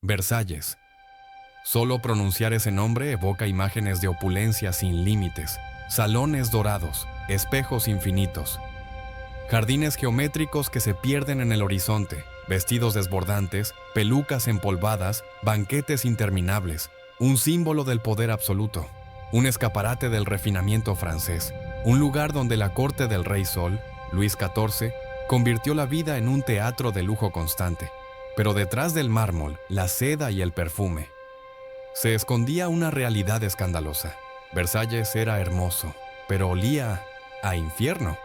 Versalles. Solo pronunciar ese nombre evoca imágenes de opulencia sin límites, salones dorados, espejos infinitos, jardines geométricos que se pierden en el horizonte, vestidos desbordantes, pelucas empolvadas, banquetes interminables, un símbolo del poder absoluto, un escaparate del refinamiento francés, un lugar donde la corte del Rey Sol, Luis XIV, convirtió la vida en un teatro de lujo constante. Pero detrás del mármol, la seda y el perfume, se escondía una realidad escandalosa. Versalles era hermoso, pero olía a infierno,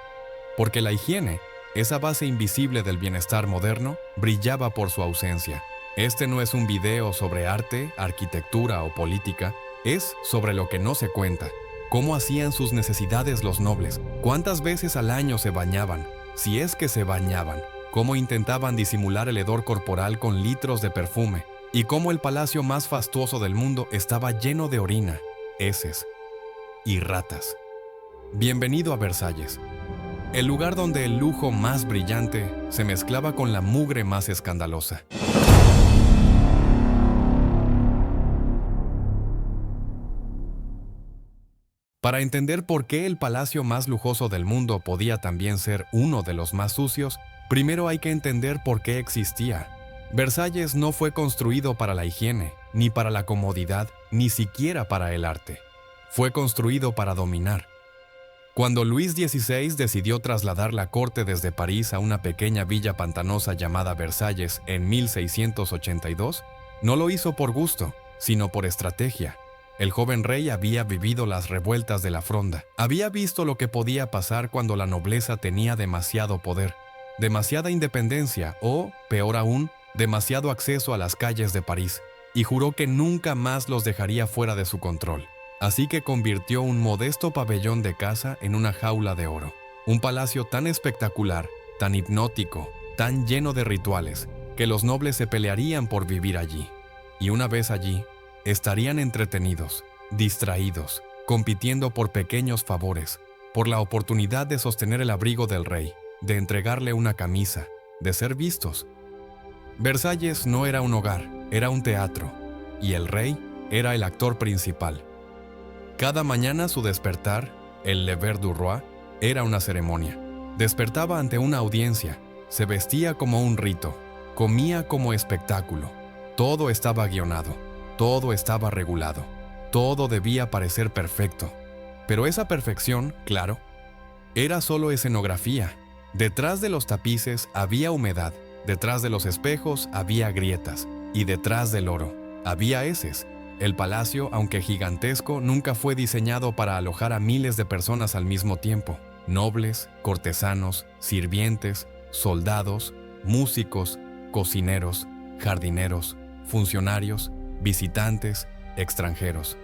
porque la higiene, esa base invisible del bienestar moderno, brillaba por su ausencia. Este no es un video sobre arte, arquitectura o política, es sobre lo que no se cuenta. Cómo hacían sus necesidades los nobles, cuántas veces al año se bañaban, si es que se bañaban, cómo intentaban disimular el hedor corporal con litros de perfume, y cómo el palacio más fastuoso del mundo estaba lleno de orina, heces y ratas. Bienvenido a Versalles, el lugar donde el lujo más brillante se mezclaba con la mugre más escandalosa. Para entender por qué el palacio más lujoso del mundo podía también ser uno de los más sucios, primero hay que entender por qué existía. Versalles no fue construido para la higiene, ni para la comodidad, ni siquiera para el arte. Fue construido para dominar. Cuando Luis XVI decidió trasladar la corte desde París a una pequeña villa pantanosa llamada Versalles en 1682, no lo hizo por gusto, sino por estrategia. El joven rey había vivido las revueltas de la Fronda, había visto lo que podía pasar cuando la nobleza tenía demasiado poder, demasiada independencia o, peor aún, demasiado acceso a las calles de París, y juró que nunca más los dejaría fuera de su control. Así que convirtió un modesto pabellón de caza en una jaula de oro. Un palacio tan espectacular, tan hipnótico, tan lleno de rituales, que los nobles se pelearían por vivir allí. Y una vez allí, estarían entretenidos, distraídos, compitiendo por pequeños favores, por la oportunidad de sostener el abrigo del rey, de entregarle una camisa, de ser vistos. Versalles no era un hogar, era un teatro, y el rey era el actor principal. Cada mañana su despertar, el lever du roi, era una ceremonia. Despertaba ante una audiencia, se vestía como un rito, comía como espectáculo. Todo estaba guionado, todo estaba regulado, todo debía parecer perfecto. Pero esa perfección, claro, era solo escenografía. Detrás de los tapices había humedad, detrás de los espejos había grietas, y detrás del oro había heces. El palacio, aunque gigantesco, nunca fue diseñado para alojar a miles de personas al mismo tiempo. Nobles, cortesanos, sirvientes, soldados, músicos, cocineros, jardineros, funcionarios, visitantes, extranjeros.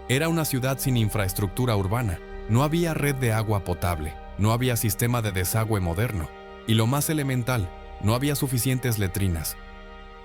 Era una ciudad sin infraestructura urbana. No había red de agua potable, no había sistema de desagüe moderno. Y lo más elemental, no había suficientes letrinas.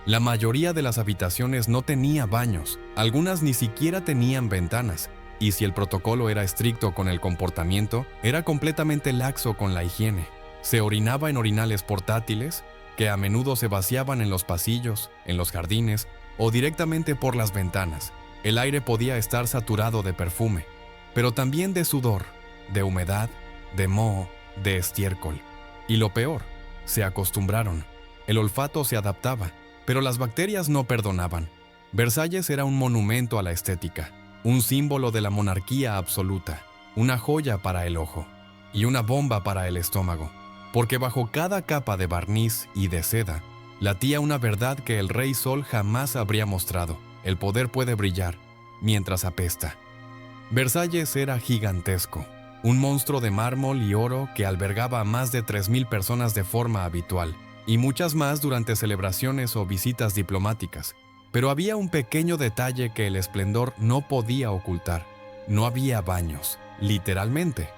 La mayoría de las habitaciones no tenía baños, algunas ni siquiera tenían ventanas, y si el protocolo era estricto con el comportamiento, era completamente laxo con la higiene. Se orinaba en orinales portátiles, que a menudo se vaciaban en los pasillos, en los jardines o directamente por las ventanas. El aire podía estar saturado de perfume, pero también de sudor, de humedad, de moho, de estiércol. Y lo peor, se acostumbraron. El olfato se adaptaba, pero las bacterias no perdonaban. Versalles era un monumento a la estética, un símbolo de la monarquía absoluta, una joya para el ojo y una bomba para el estómago, porque bajo cada capa de barniz y de seda latía una verdad que el Rey Sol jamás habría mostrado: el poder puede brillar mientras apesta. Versalles era gigantesco, un monstruo de mármol y oro que albergaba a más de 3,000 personas de forma habitual, y muchas más durante celebraciones o visitas diplomáticas. Pero había un pequeño detalle que el esplendor no podía ocultar. No había baños, literalmente.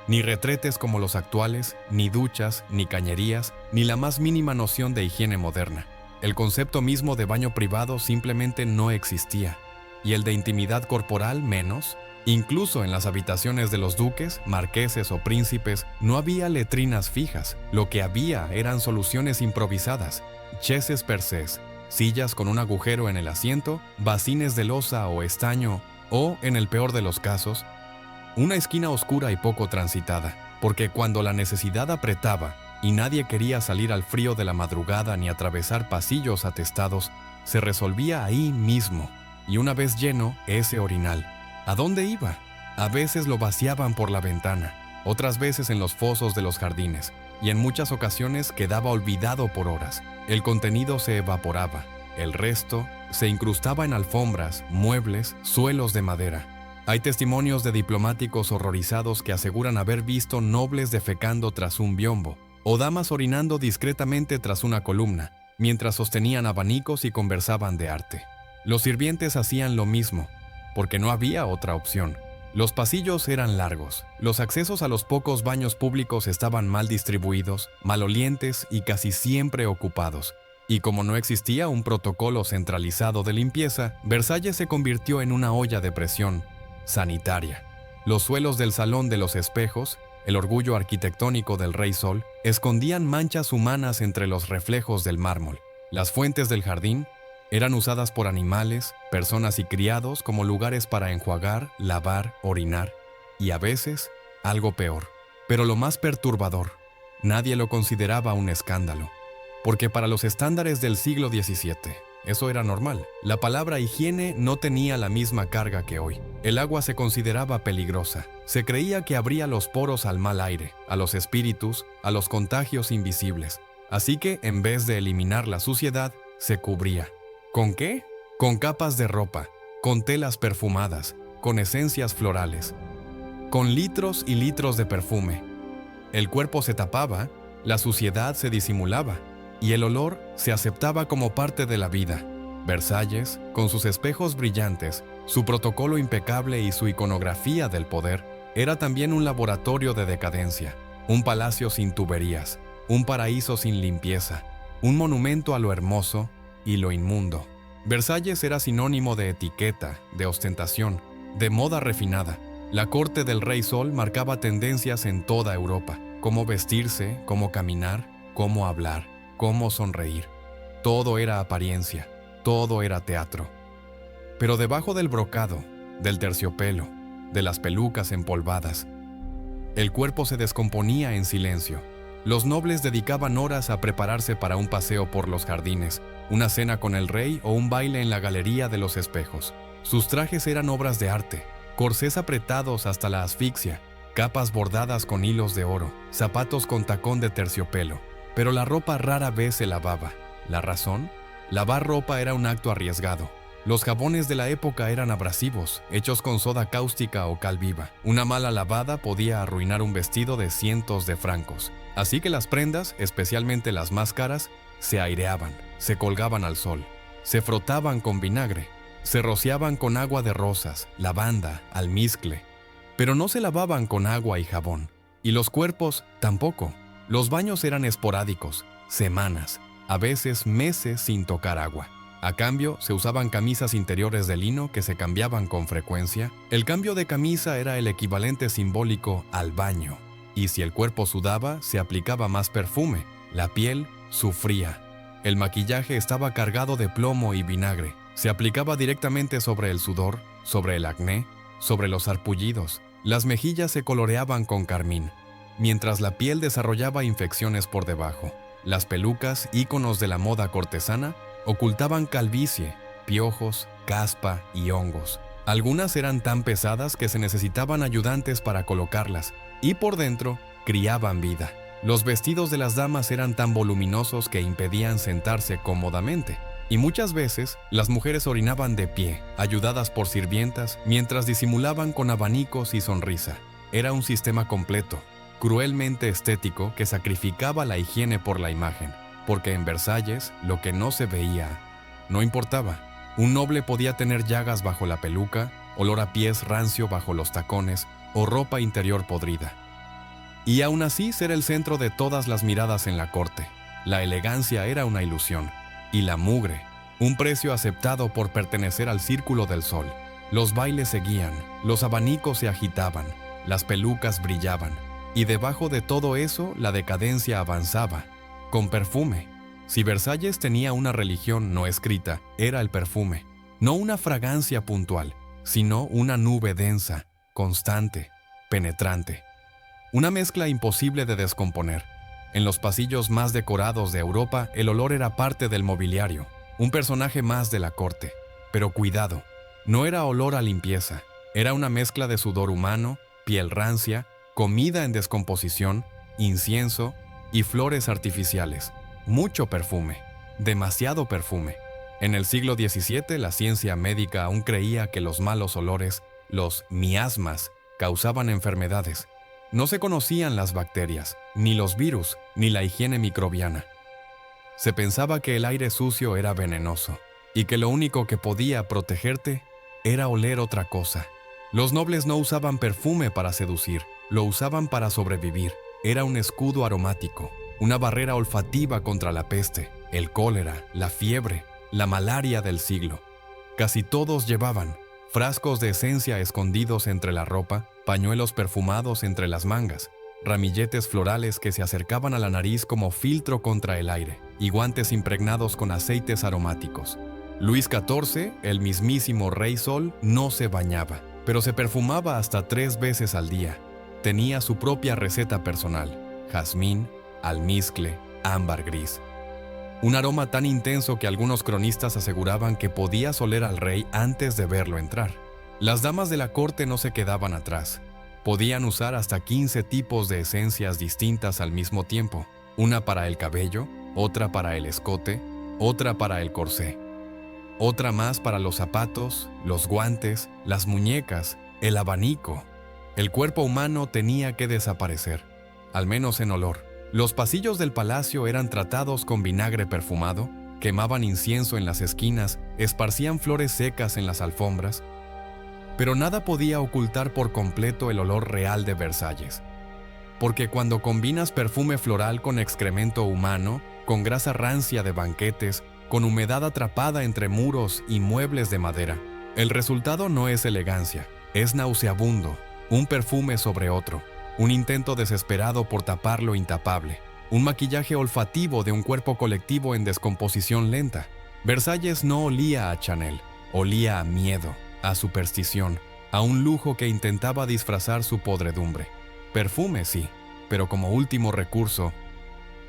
Ni retretes como los actuales, ni duchas, ni cañerías, ni la más mínima noción de higiene moderna. El concepto mismo de baño privado simplemente no existía, y el de intimidad corporal menos. Incluso en las habitaciones de los duques, marqueses o príncipes no había letrinas fijas. Lo que había eran soluciones improvisadas, chaises percés, sillas con un agujero en el asiento, bacines de loza o estaño, o, en el peor de los casos, una esquina oscura y poco transitada, porque cuando la necesidad apretaba y nadie quería salir al frío de la madrugada ni atravesar pasillos atestados, se resolvía ahí mismo. Y una vez lleno, ese orinal, ¿a dónde iba? A veces lo vaciaban por la ventana, otras veces en los fosos de los jardines, y en muchas ocasiones quedaba olvidado por horas. El contenido se evaporaba, el resto se incrustaba en alfombras, muebles, suelos de madera. Hay testimonios de diplomáticos horrorizados que aseguran haber visto nobles defecando tras un biombo, o damas orinando discretamente tras una columna, mientras sostenían abanicos y conversaban de arte. Los sirvientes hacían lo mismo, porque no había otra opción. Los pasillos eran largos, los accesos a los pocos baños públicos estaban mal distribuidos, malolientes y casi siempre ocupados. Y como no existía un protocolo centralizado de limpieza, Versalles se convirtió en una olla de presión sanitaria. Los suelos del Salón de los Espejos, el orgullo arquitectónico del Rey Sol, escondían manchas humanas entre los reflejos del mármol. Las fuentes del jardín eran usadas por animales, personas y criados como lugares para enjuagar, lavar, orinar y a veces algo peor. Pero lo más perturbador, nadie lo consideraba un escándalo, porque para los estándares del siglo XVII, eso era normal. La palabra higiene no tenía la misma carga que hoy. El agua se consideraba peligrosa. Se creía que abría los poros al mal aire, a los espíritus, a los contagios invisibles. Así que, en vez de eliminar la suciedad, se cubría. ¿Con qué? Con capas de ropa, con telas perfumadas, con esencias florales, con litros y litros de perfume. El cuerpo se tapaba, la suciedad se disimulaba, y el olor se aceptaba como parte de la vida. Versalles, con sus espejos brillantes, su protocolo impecable y su iconografía del poder, era también un laboratorio de decadencia, un palacio sin tuberías, un paraíso sin limpieza, un monumento a lo hermoso y lo inmundo. Versalles era sinónimo de etiqueta, de ostentación, de moda refinada. La corte del Rey Sol marcaba tendencias en toda Europa: cómo vestirse, cómo caminar, cómo hablar, cómo sonreír. Todo era apariencia, todo era teatro. Pero debajo del brocado, del terciopelo, de las pelucas empolvadas, el cuerpo se descomponía en silencio. Los nobles dedicaban horas a prepararse para un paseo por los jardines, una cena con el rey o un baile en la galería de los espejos. Sus trajes eran obras de arte, corsés apretados hasta la asfixia, capas bordadas con hilos de oro, zapatos con tacón de terciopelo. Pero la ropa rara vez se lavaba. ¿La razón? Lavar ropa era un acto arriesgado. Los jabones de la época eran abrasivos, hechos con soda cáustica o cal viva. Una mala lavada podía arruinar un vestido de cientos de francos. Así que las prendas, especialmente las más caras, se aireaban, se colgaban al sol, se frotaban con vinagre, se rociaban con agua de rosas, lavanda, almizcle. Pero no se lavaban con agua y jabón. Y los cuerpos tampoco. Los baños eran esporádicos, semanas, a veces meses sin tocar agua. A cambio, se usaban camisas interiores de lino que se cambiaban con frecuencia. El cambio de camisa era el equivalente simbólico al baño. Y si el cuerpo sudaba, se aplicaba más perfume. La piel sufría. El maquillaje estaba cargado de plomo y vinagre. Se aplicaba directamente sobre el sudor, sobre el acné, sobre los sarpullidos. Las mejillas se coloreaban con carmín, mientras la piel desarrollaba infecciones por debajo. Las pelucas, íconos de la moda cortesana, ocultaban calvicie, piojos, caspa y hongos. Algunas eran tan pesadas que se necesitaban ayudantes para colocarlas, y por dentro criaban vida. Los vestidos de las damas eran tan voluminosos que impedían sentarse cómodamente, y muchas veces las mujeres orinaban de pie, ayudadas por sirvientas, mientras disimulaban con abanicos y sonrisa. Era un sistema completo, cruelmente estético, que sacrificaba la higiene por la imagen, porque en Versalles lo que no se veía no importaba. Un noble podía tener llagas bajo la peluca, olor a pies rancio bajo los tacones o ropa interior podrida. Y aún así ser el centro de todas las miradas en la corte. La elegancia era una ilusión, y la mugre, un precio aceptado por pertenecer al círculo del sol. Los bailes seguían, los abanicos se agitaban, las pelucas brillaban, y debajo de todo eso la decadencia avanzaba, con perfume, Si Versalles tenía una religión no escrita, era el perfume. No una fragancia puntual, sino una nube densa, constante, penetrante. Una mezcla imposible de descomponer. En los pasillos más decorados de Europa, el olor era parte del mobiliario, un personaje más de la corte. Pero cuidado, no era olor a limpieza, era una mezcla de sudor humano, piel rancia, comida en descomposición, incienso y flores artificiales. Mucho perfume, demasiado perfume. En el siglo XVII, la ciencia médica aún creía que los malos olores, los miasmas, causaban enfermedades. No se conocían las bacterias, ni los virus, ni la higiene microbiana. Se pensaba que el aire sucio era venenoso, y que lo único que podía protegerte era oler otra cosa. Los nobles no usaban perfume para seducir, lo usaban para sobrevivir. Era un escudo aromático, una barrera olfativa contra la peste, el cólera, la fiebre, la malaria del siglo. Casi todos llevaban frascos de esencia escondidos entre la ropa, pañuelos perfumados entre las mangas, ramilletes florales que se acercaban a la nariz como filtro contra el aire, y guantes impregnados con aceites aromáticos. Luis XIV, el mismísimo Rey Sol, no se bañaba, pero se perfumaba hasta 3 veces al día. Tenía su propia receta personal: jazmín, almizcle, ámbar gris. Un aroma tan intenso que algunos cronistas aseguraban que podías oler al rey antes de verlo entrar. Las damas de la corte no se quedaban atrás. Podían usar hasta 15 tipos de esencias distintas al mismo tiempo. Una para el cabello, otra para el escote, otra para el corsé. Otra más para los zapatos, los guantes, las muñecas, el abanico. El cuerpo humano tenía que desaparecer, al menos en olor. Los pasillos del palacio eran tratados con vinagre perfumado, quemaban incienso en las esquinas, esparcían flores secas en las alfombras, pero nada podía ocultar por completo el olor real de Versalles. Porque cuando combinas perfume floral con excremento humano, con grasa rancia de banquetes, con humedad atrapada entre muros y muebles de madera, el resultado no es elegancia, es nauseabundo, un perfume sobre otro. Un intento desesperado por tapar lo intapable, un maquillaje olfativo de un cuerpo colectivo en descomposición lenta. Versalles no olía a Chanel, olía a miedo, a superstición, a un lujo que intentaba disfrazar su podredumbre. Perfume sí, pero como último recurso,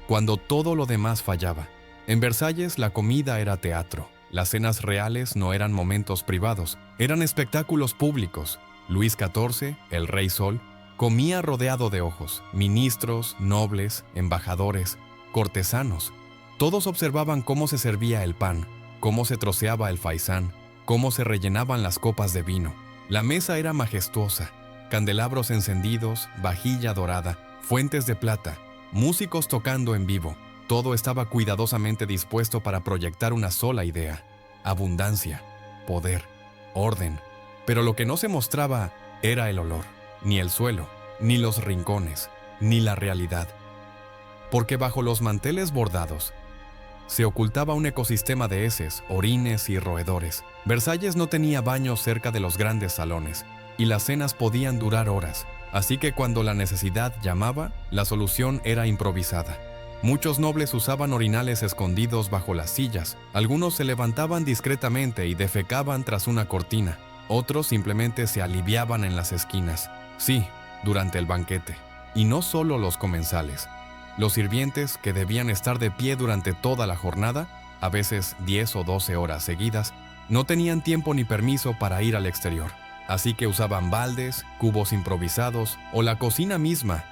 cuando todo lo demás fallaba. En Versalles la comida era teatro, las cenas reales no eran momentos privados, eran espectáculos públicos. Luis XIV, el Rey Sol, comía rodeado de ojos, ministros, nobles, embajadores, cortesanos. Todos observaban cómo se servía el pan, cómo se troceaba el faisán, cómo se rellenaban las copas de vino. La mesa era majestuosa, candelabros encendidos, vajilla dorada, fuentes de plata, músicos tocando en vivo. Todo estaba cuidadosamente dispuesto para proyectar una sola idea: abundancia, poder, orden. Pero lo que no se mostraba era el olor. Ni el suelo, ni los rincones, ni la realidad. Porque bajo los manteles bordados se ocultaba un ecosistema de heces, orines y roedores. Versalles no tenía baños cerca de los grandes salones, y las cenas podían durar horas, así que cuando la necesidad llamaba, la solución era improvisada. Muchos nobles usaban orinales escondidos bajo las sillas, algunos se levantaban discretamente y defecaban tras una cortina, otros simplemente se aliviaban en las esquinas. Sí, durante el banquete. Y no solo los comensales. Los sirvientes, que debían estar de pie durante toda la jornada, a veces 10 o 12 horas seguidas, no tenían tiempo ni permiso para ir al exterior. Así que usaban baldes, cubos improvisados o la cocina misma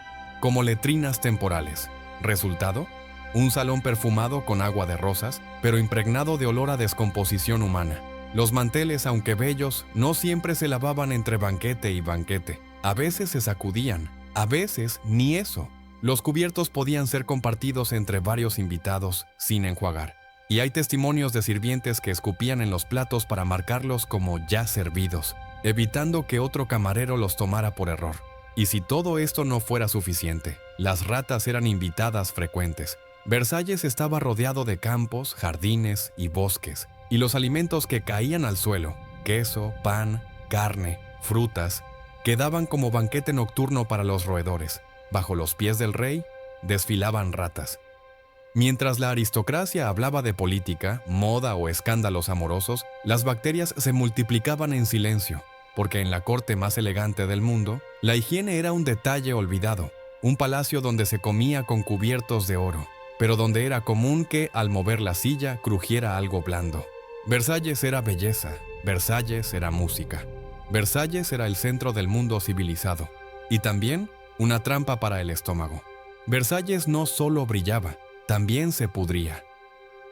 como letrinas temporales. Resultado: un salón perfumado con agua de rosas, pero impregnado de olor a descomposición humana. Los manteles, aunque bellos, no siempre se lavaban entre banquete y banquete. A veces se sacudían, a veces ni eso. Los cubiertos podían ser compartidos entre varios invitados sin enjuagar. Y hay testimonios de sirvientes que escupían en los platos para marcarlos como ya servidos, evitando que otro camarero los tomara por error. Y si todo esto no fuera suficiente, las ratas eran invitadas frecuentes. Versalles estaba rodeado de campos, jardines y bosques, y los alimentos que caían al suelo, queso, pan, carne, frutas, quedaban como banquete nocturno para los roedores. Bajo los pies del rey desfilaban ratas. Mientras la aristocracia hablaba de política, moda o escándalos amorosos, las bacterias se multiplicaban en silencio, porque en la corte más elegante del mundo, la higiene era un detalle olvidado, un palacio donde se comía con cubiertos de oro, pero donde era común que al mover la silla crujiera algo blando. Versalles era belleza, Versalles era música. Versalles era el centro del mundo civilizado, y también una trampa para el estómago. Versalles no solo brillaba, también se pudría.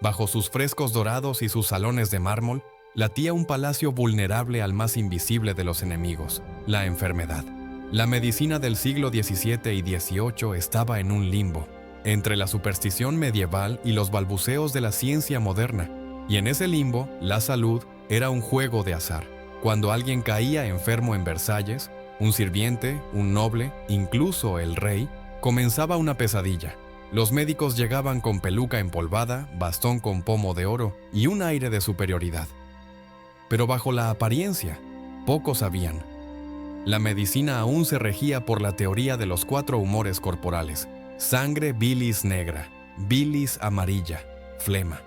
Bajo sus frescos dorados y sus salones de mármol, latía un palacio vulnerable al más invisible de los enemigos, la enfermedad. La medicina del siglo XVII y XVIII estaba en un limbo, entre la superstición medieval y los balbuceos de la ciencia moderna, y en ese limbo, la salud era un juego de azar. Cuando alguien caía enfermo en Versalles, un sirviente, un noble, incluso el rey, comenzaba una pesadilla. Los médicos llegaban con peluca empolvada, bastón con pomo de oro y un aire de superioridad. Pero bajo la apariencia, pocos sabían. La medicina aún se regía por la teoría de los 4 humores corporales: sangre, bilis negra, bilis amarilla, flema.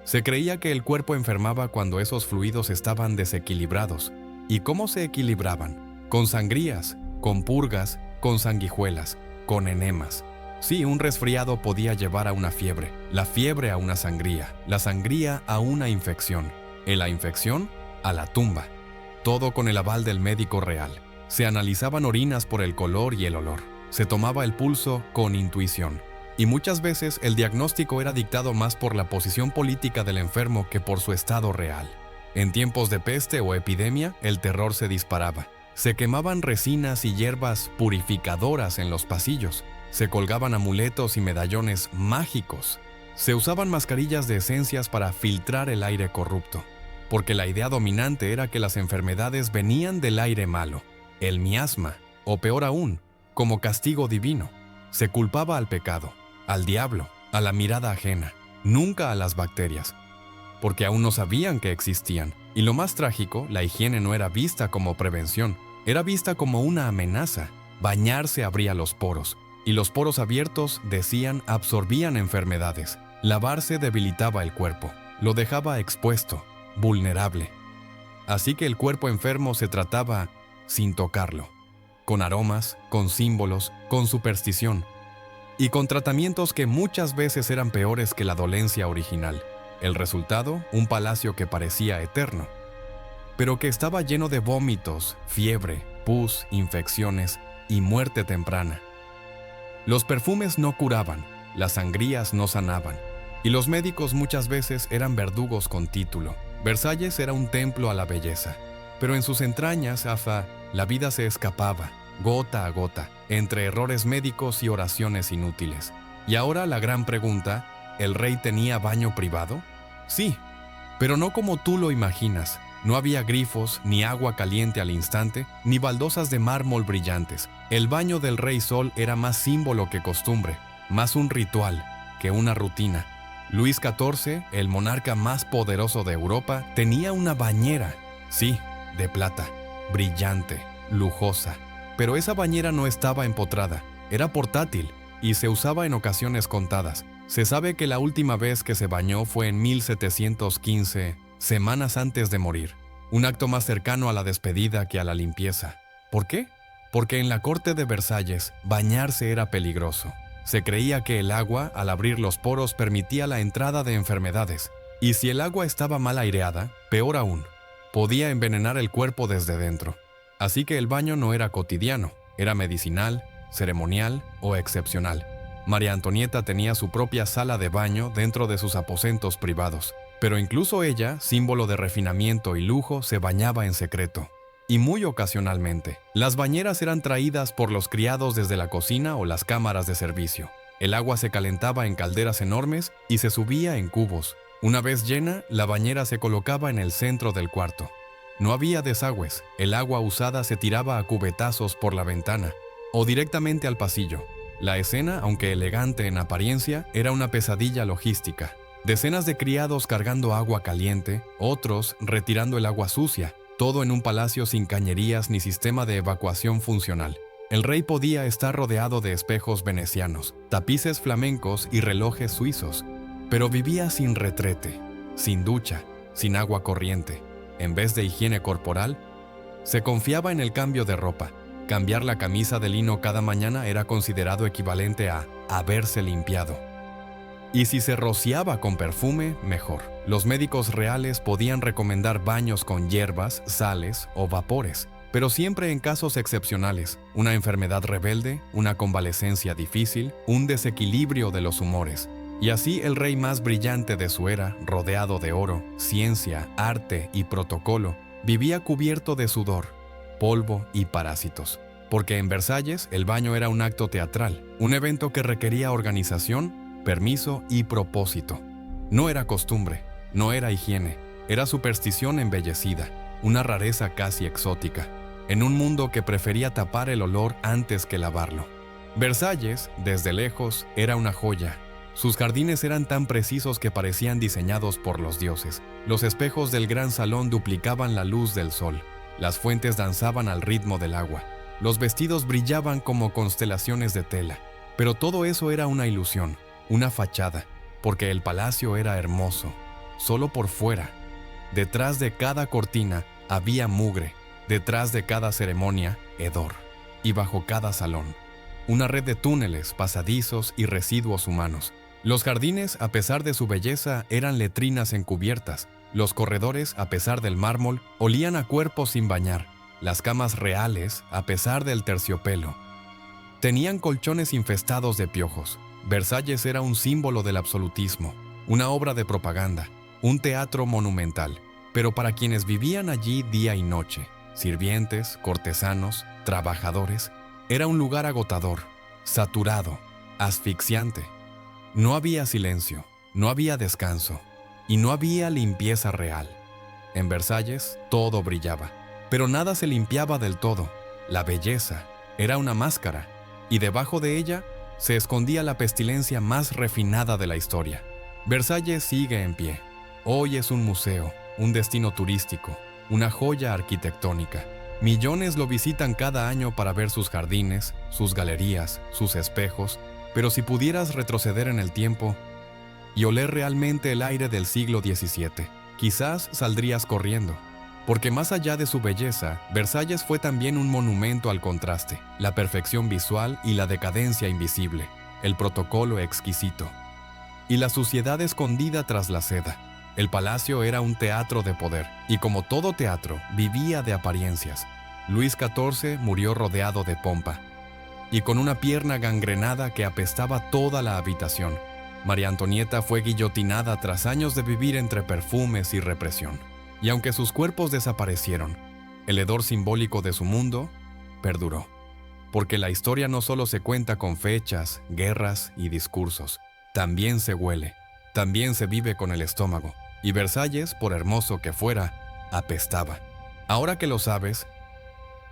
Se creía que el cuerpo enfermaba cuando esos fluidos estaban desequilibrados. ¿Y cómo se equilibraban? Con sangrías, con purgas, con sanguijuelas, con enemas. Sí, un resfriado podía llevar a una fiebre, la fiebre a una sangría, la sangría a una infección, y la infección a la tumba. Todo con el aval del médico real. Se analizaban orinas por el color y el olor. Se tomaba el pulso con intuición. Y muchas veces el diagnóstico era dictado más por la posición política del enfermo que por su estado real. En tiempos de peste o epidemia, el terror se disparaba. Se quemaban resinas y hierbas purificadoras en los pasillos. Se colgaban amuletos y medallones mágicos. Se usaban mascarillas de esencias para filtrar el aire corrupto, porque la idea dominante era que las enfermedades venían del aire malo, el miasma, o peor aún, como castigo divino. Se culpaba al pecado, al diablo, a la mirada ajena, nunca a las bacterias, porque aún no sabían que existían. Y lo más trágico, la higiene no era vista como prevención, era vista como una amenaza. Bañarse abría los poros, y los poros abiertos, decían, absorbían enfermedades. Lavarse debilitaba el cuerpo, lo dejaba expuesto, vulnerable. Así que el cuerpo enfermo se trataba sin tocarlo, con aromas, con símbolos, con superstición, y con tratamientos que muchas veces eran peores que la dolencia original. El resultado, un palacio que parecía eterno, pero que estaba lleno de vómitos, fiebre, pus, infecciones y muerte temprana. Los perfumes no curaban, las sangrías no sanaban, y los médicos muchas veces eran verdugos con título. Versalles era un templo a la belleza, pero en sus entrañas, la vida se escapaba, gota a gota, entre errores médicos y oraciones inútiles. Y ahora la gran pregunta, ¿el rey tenía baño privado? Sí, pero no como tú lo imaginas. No había grifos, ni agua caliente al instante, ni baldosas de mármol brillantes. El baño del Rey Sol era más símbolo que costumbre, más un ritual que una rutina. Luis XIV, el monarca más poderoso de Europa, tenía una bañera, sí, de plata, brillante, lujosa. Pero esa bañera no estaba empotrada, era portátil y se usaba en ocasiones contadas. Se sabe que la última vez que se bañó fue en 1715, semanas antes de morir. Un acto más cercano a la despedida que a la limpieza. ¿Por qué? Porque en la corte de Versalles, bañarse era peligroso. Se creía que el agua, al abrir los poros, permitía la entrada de enfermedades. Y si el agua estaba mal aireada, peor aún, podía envenenar el cuerpo desde dentro. Así que el baño no era cotidiano, era medicinal, ceremonial o excepcional. María Antonieta tenía su propia sala de baño dentro de sus aposentos privados. Pero incluso ella, símbolo de refinamiento y lujo, se bañaba en secreto. Y muy ocasionalmente. Las bañeras eran traídas por los criados desde la cocina o las cámaras de servicio. El agua se calentaba en calderas enormes y se subía en cubos. Una vez llena, la bañera se colocaba en el centro del cuarto. No había desagües. El agua usada se tiraba a cubetazos por la ventana o directamente al pasillo. La escena, aunque elegante en apariencia, era una pesadilla logística. Decenas de criados cargando agua caliente, otros retirando el agua sucia, todo en un palacio sin cañerías ni sistema de evacuación funcional. El rey podía estar rodeado de espejos venecianos, tapices flamencos y relojes suizos, pero vivía sin retrete, sin ducha, sin agua corriente. En vez de higiene corporal, se confiaba en el cambio de ropa. Cambiar la camisa de lino cada mañana era considerado equivalente a haberse limpiado. Y si se rociaba con perfume, mejor. Los médicos reales podían recomendar baños con hierbas, sales o vapores, pero siempre en casos excepcionales: una enfermedad rebelde, una convalecencia difícil, un desequilibrio de los humores. Y así el rey más brillante de su era, rodeado de oro, ciencia, arte y protocolo, vivía cubierto de sudor, polvo y parásitos. Porque en Versalles el baño era un acto teatral, un evento que requería organización, permiso y propósito. No era costumbre, no era higiene, era superstición embellecida, una rareza casi exótica, en un mundo que prefería tapar el olor antes que lavarlo. Versalles, desde lejos, era una joya. Sus jardines eran tan precisos que parecían diseñados por los dioses. Los espejos del gran salón duplicaban la luz del sol. Las fuentes danzaban al ritmo del agua. Los vestidos brillaban como constelaciones de tela. Pero todo eso era una ilusión, una fachada, porque el palacio era hermoso, solo por fuera. Detrás de cada cortina había mugre, detrás de cada ceremonia, hedor, y bajo cada salón, una red de túneles, pasadizos y residuos humanos. Los jardines, a pesar de su belleza, eran letrinas encubiertas. Los corredores, a pesar del mármol, olían a cuerpos sin bañar. Las camas reales, a pesar del terciopelo, tenían colchones infestados de piojos. Versalles era un símbolo del absolutismo, una obra de propaganda, un teatro monumental. Pero para quienes vivían allí día y noche, sirvientes, cortesanos, trabajadores, era un lugar agotador, saturado, asfixiante. No había silencio, no había descanso, y no había limpieza real. En Versalles todo brillaba, pero nada se limpiaba del todo. La belleza era una máscara, y debajo de ella se escondía la pestilencia más refinada de la historia. Versalles sigue en pie. Hoy es un museo, un destino turístico, una joya arquitectónica. Millones lo visitan cada año para ver sus jardines, sus galerías, sus espejos. Pero si pudieras retroceder en el tiempo y oler realmente el aire del siglo XVII, quizás saldrías corriendo. Porque más allá de su belleza, Versalles fue también un monumento al contraste, la perfección visual y la decadencia invisible, el protocolo exquisito y la suciedad escondida tras la seda. El palacio era un teatro de poder, y como todo teatro, vivía de apariencias. Luis XIV murió rodeado de pompa y con una pierna gangrenada que apestaba toda la habitación. María Antonieta fue guillotinada tras años de vivir entre perfumes y represión. Y aunque sus cuerpos desaparecieron, el hedor simbólico de su mundo perduró. Porque la historia no solo se cuenta con fechas, guerras y discursos, también se huele, también se vive con el estómago. Y Versalles, por hermoso que fuera, apestaba. Ahora que lo sabes,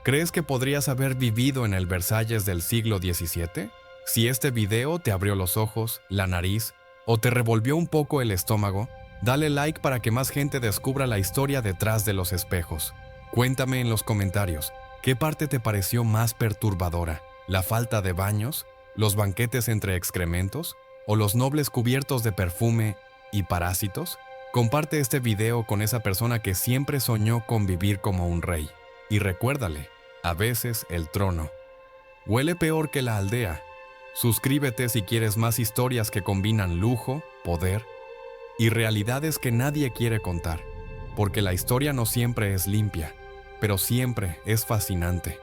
¿crees que podrías haber vivido en el Versalles del siglo XVII? Si este video te abrió los ojos, la nariz o te revolvió un poco el estómago, dale like para que más gente descubra la historia detrás de los espejos. Cuéntame en los comentarios, ¿qué parte te pareció más perturbadora? ¿La falta de baños? ¿Los banquetes entre excrementos? ¿O los nobles cubiertos de perfume y parásitos? Comparte este video con esa persona que siempre soñó con vivir como un rey. Y recuérdale, a veces el trono huele peor que la aldea. Suscríbete si quieres más historias que combinan lujo, poder y realidades que nadie quiere contar. Porque la historia no siempre es limpia, pero siempre es fascinante.